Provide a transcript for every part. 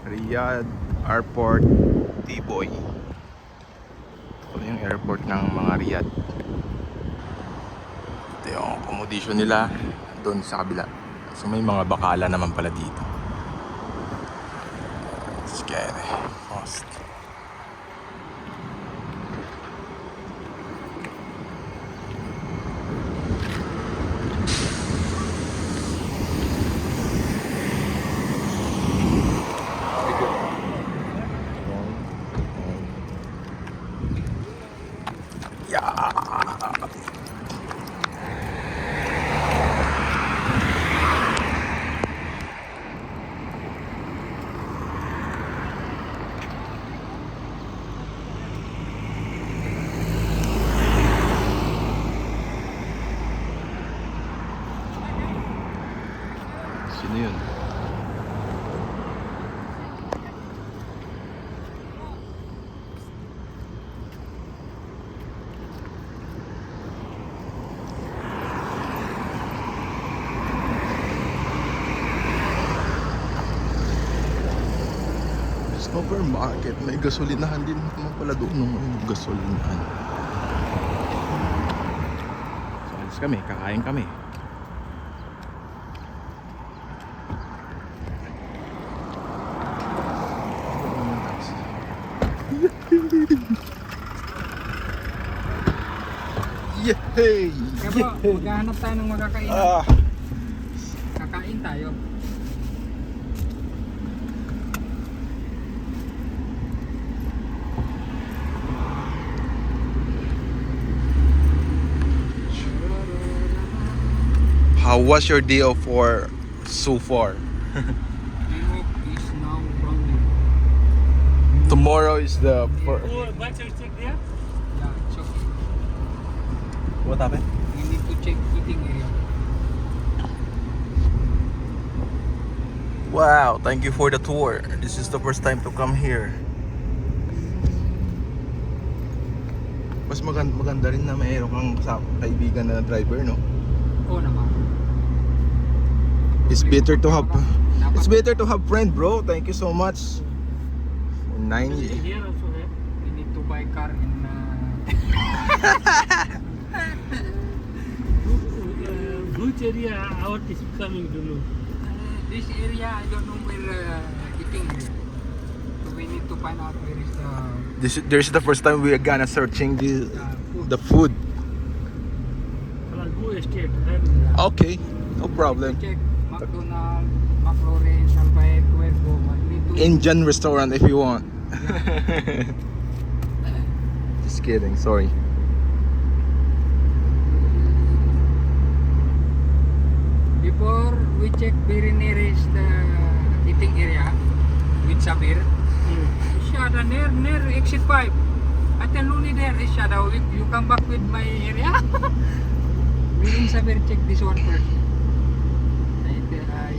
Riyadh Airport T-Boy. Ito yung airport ng mga Riyadh. Ito yung accommodation nila doon sa kabila. So may mga bakala naman pala dito. Scary. Fast. Sino yun? Supermarket, may gasolinahan din naman pala doon ng gasolinahan. So alis kami, kakain kami. Yehey! Kaya po, maghahanap tayo ng makakain. Ah, Kakain tayo. how was your day off for so far? Europe is now running. Tomorrow is the first. What's your check there? Yeah, it's okay. What happened? We need to check eating area. Wow, thank you for the tour. This is the first time to come here. Mas maganda rin na mayroon kang kaibigan na driver, no? Oo naman. It's better to have friend, bro. Thank you so much. For 9 years. Here also there. We need to buy car in Which area out is coming to know? this area. I don't know where eating area. So we need to find out where is the This is the first time we are gonna searching food. the food. Go estate. Okay, no problem. Check McDonald's, McLaurin, Salvae, Cuervo. We need to Indian restaurant if you want. Just kidding, sorry. Before we check very nearest eating area with Sabir, Shada near exit 5. At the Luni there is Shada. You come back with my area. We in Sabir check this one first. I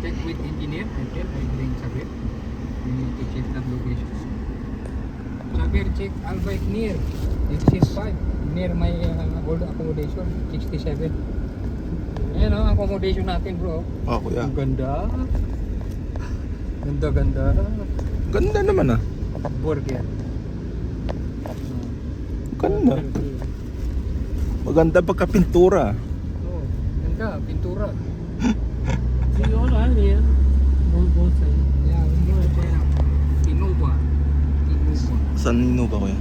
check with engineer and then I bring Sabir. We need to check the location. Sabir check Albaik near exit 5. Near my old accommodation, 67. Ayan o, accommodation natin bro. Oh, kuya. Ang ganda. Ganda. Ganda naman ah. Burger. Ganda. Maganda pagka-pintura. Oh, ganda. Pintura. See all are here. Both side. Yeah, hindi ko kaya. Innova. Saan ba kuya?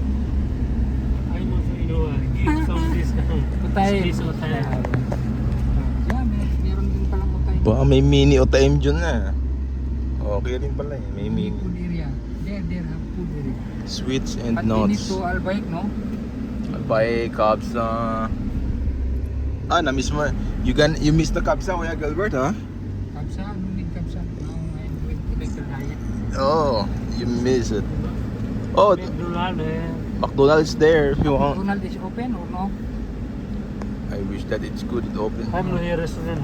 I'm also Innova. Give some discount. Utay. Please, Utay. Yeah, meron din palang utay. Baka may mini OTM dyan na. Okay rin pala eh. May mini. Food area. There have food area. Sweets and But we need nuts. to Albaik, no? Albay, kabsa. Na-miss mo. You miss the kabsa, Kuya Gilbert, ha? Kapsa, no need kapsa. Now I'm going to make a diet. Oh, you miss it. Oh, McDonald's. McDonald's there if you want. McDonald's is open or no? I wish that it's good and open. I'm no here restaurant.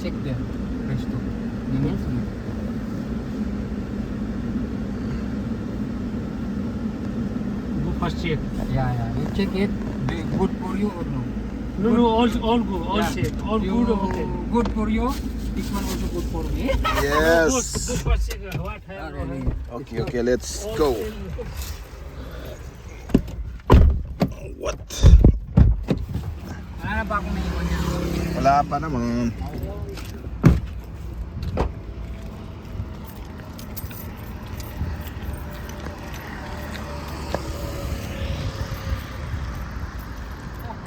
Check there. Resto. You need to know. Go first check. Yeah. You check it. Good for you or no? No, all good. All Yeah. check. All You good. Okay. Good for you. This one also good for me. Yes. Good for cigar. What have you really? Okay, okay, let's go. What? Wala na ba akong naiwan niya? Wala pa naman.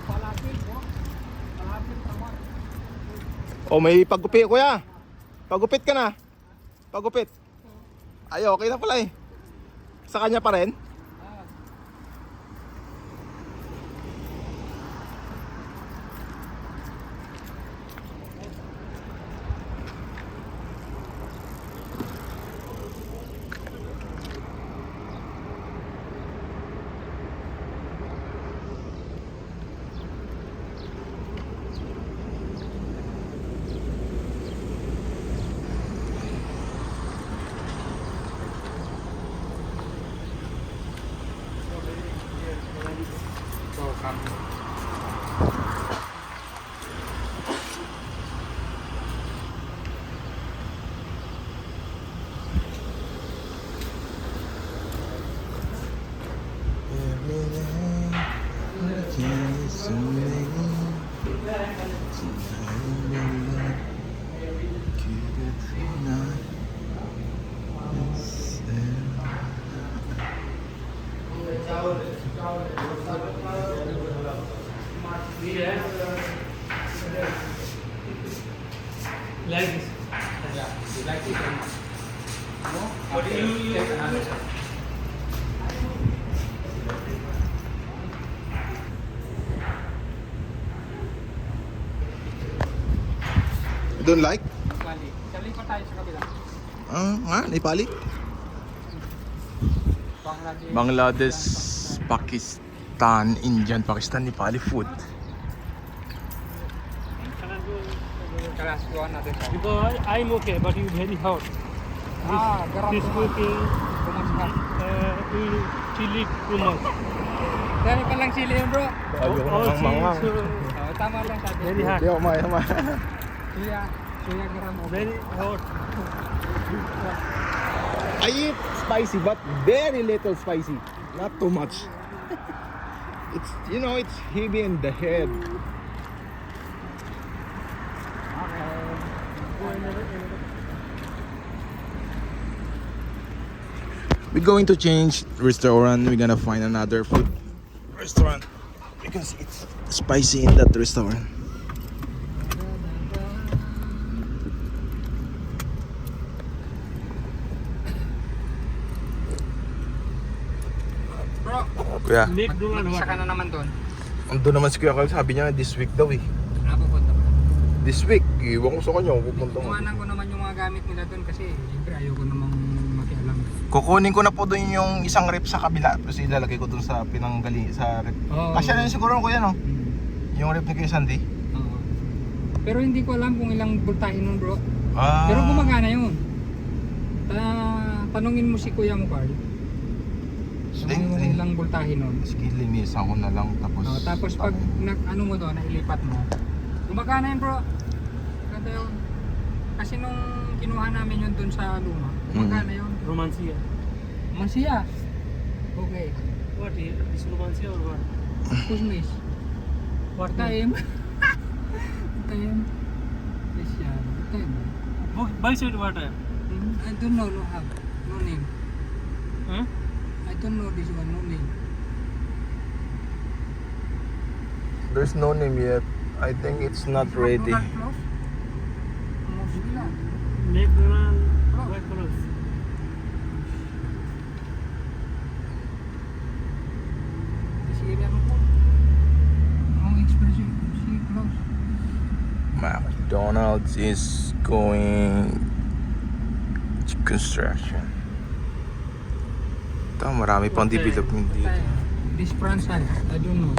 Palapit po. Palapit naman. Oh, may pagupit, kuya. Pagupit ka na. Pagupit. Ay, okay na pala eh. Sa kanya pa rin? So, come. like this? Yeah, you like it or not? No? But Okay, you- take another one. You don't like? Bali. Sali pa tayo sa kabila. Nepali? Bangladesh. Bangladesh, Pakistan, Indian, Pakistan, Nepali food. Let's go another side. Because I'm okay, but you very hot. Garam This tumas. cooking, Tumas ka. you chili too much. Dami pa lang sili yun, bro. All chili, so Oh, tama lang sabi. very hot. Yo, may. Suya. Suya garam. Very hot. I eat spicy, but very little spicy. Not too much. It's, you know, it's heavy in the head. We're going to change restaurant. We're gonna find another food restaurant because it's spicy in that restaurant. Bro, Kuya, McDonald mag-isa ka what? na naman doon. ando naman si Kuya Carl, sabi niya this week daw eh. Pupunta pa. This week, iwan ko sa kanya kung pupunta ko. Kumanan ko naman yung mga gamit nila doon kasi siyempre ayoko namang makialam. Kukunin ko na po doon yung isang rep sa kabila kasi ilalagay ko doon sa pinanggali sa rep. Oo. Kasi na yun siguro kuya no? Hmm. Yung rep ni Kuya Sandy. Oo. Pero hindi ko alam kung ilang voltahe nun, bro. Ah. Pero gumagana yun. Tanungin mo si kuya mo, Carl. Tanungin mo kung ilang voltahe nun. Sige, linisan ko na lang tapos. Tapos pag ano mo doon, nailipat mo. Gumagana yun, bro. Ganda yun. Kasi nung kinuha namin yun doon sa luma, gumagana yun. Romancia. Masiya. Okay. What is this Romancia or what? Kusmis. What Time. Time. Yes, yeah. Time. By side what? I don't know, no have. No name. Huh? I don't know this one, no name. There's no name yet. I think it's not ready. McDonald close? Almost sila. McDonald white colors. Kasi area mo po. Ang expression, si close. McDonald's is going to construction. Ito, marami pang Okay. development dito. This front side, I don't know.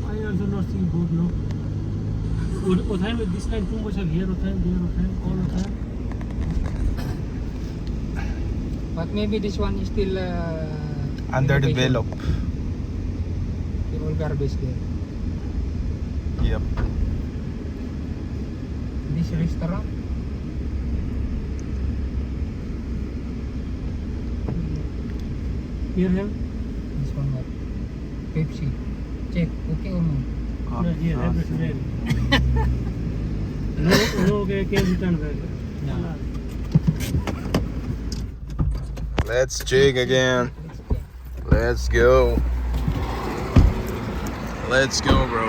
I also not seeing good no. All time with this kind too much of here, all time, there, all time, all the time. But maybe this one is still Underdeveloped. The all garbage there. Yep. This restaurant, Here have? This one what? Pepsi. Check. Okay or no? No, here have it well. No, can return back. Yeah. Let's jig again. Let's go. Let's go, bro.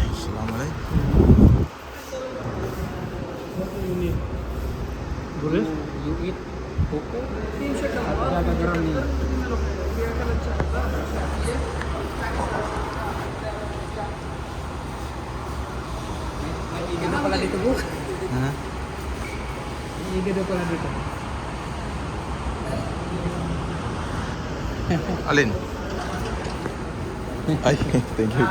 Assalamualaikum. What do you need? Bullet? You eat coco? Jaga garam ni. May iga na pala dito, bro. Ha? May iga na pala dito. Alin? Ay, thank you.